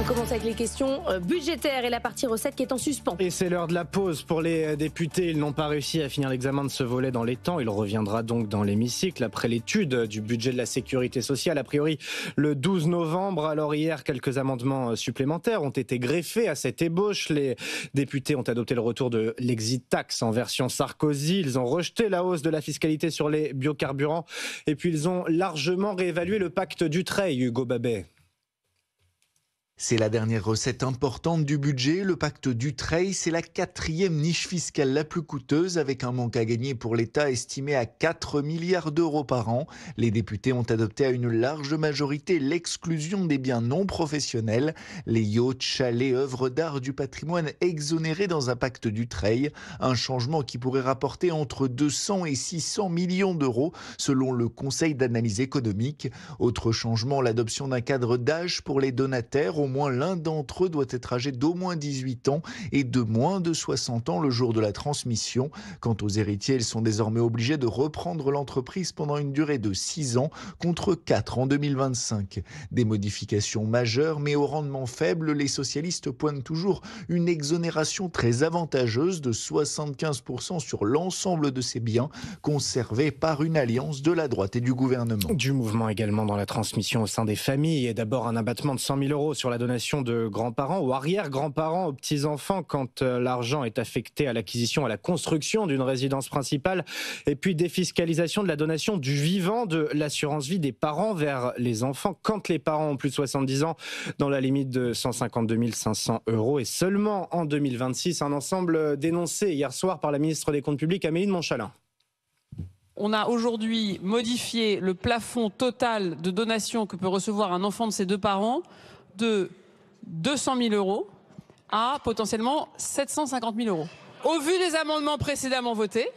On commence avec les questions budgétaires et la partie recette qui est en suspens. Et c'est l'heure de la pause pour les députés. Ils n'ont pas réussi à finir l'examen de ce volet dans les temps. Il reviendra donc dans l'hémicycle après l'étude du budget de la sécurité sociale, a priori le 12 novembre. Alors hier, quelques amendements supplémentaires ont été greffés à cette ébauche. Les députés ont adopté le retour de l'exit tax en version Sarkozy. Ils ont rejeté la hausse de la fiscalité sur les biocarburants. Et puis ils ont largement réévalué le pacte Dutreil, Hugo Babet. C'est la dernière recette importante du budget. Le pacte Dutreil, c'est la 4e niche fiscale la plus coûteuse, avec un manque à gagner pour l'État estimé à 4 milliards d'euros par an. Les députés ont adopté à une large majorité l'exclusion des biens non professionnels, les yachts, chalets, œuvres d'art du patrimoine exonérés dans un pacte Dutreil. Un changement qui pourrait rapporter entre 200 et 600 millions d'euros, selon le Conseil d'analyse économique. Autre changement, l'adoption d'un cadre d'âge pour les donataires. Au moins l'un d'entre eux doit être âgé d'au moins 18 ans et de moins de 60 ans le jour de la transmission. Quant aux héritiers, ils sont désormais obligés de reprendre l'entreprise pendant une durée de 6 ans contre 4 en 2025. Des modifications majeures, mais au rendement faible, les socialistes pointent toujours une exonération très avantageuse de 75% sur l'ensemble de ces biens conservés par une alliance de la droite et du gouvernement. Du mouvement également dans la transmission au sein des familles. Et d'abord un abattement de 100 000 euros sur la donation de grands-parents ou arrière-grands-parents aux petits-enfants quand l'argent est affecté à l'acquisition, à la construction d'une résidence principale. Et puis défiscalisation de la donation du vivant de l'assurance vie des parents vers les enfants quand les parents ont plus de 70 ans, dans la limite de 152 500 euros. Et seulement en 2026, un ensemble dénoncé hier soir par la ministre des Comptes publics, Amélie de Montchalin. On a aujourd'hui modifié le plafond total de donation que peut recevoir un enfant de ses deux parents de 200 000 euros à potentiellement 750 000 euros. Au vu des amendements précédemment votés,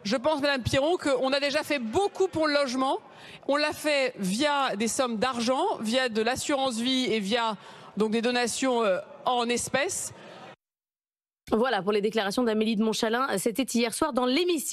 je pense, Madame Piron, qu'on a déjà fait beaucoup pour le logement. On l'a fait via des sommes d'argent, via de l'assurance vie et via donc des donations en espèces. Voilà pour les déclarations d'Amélie de Montchalin. C'était hier soir dans l'hémicycle.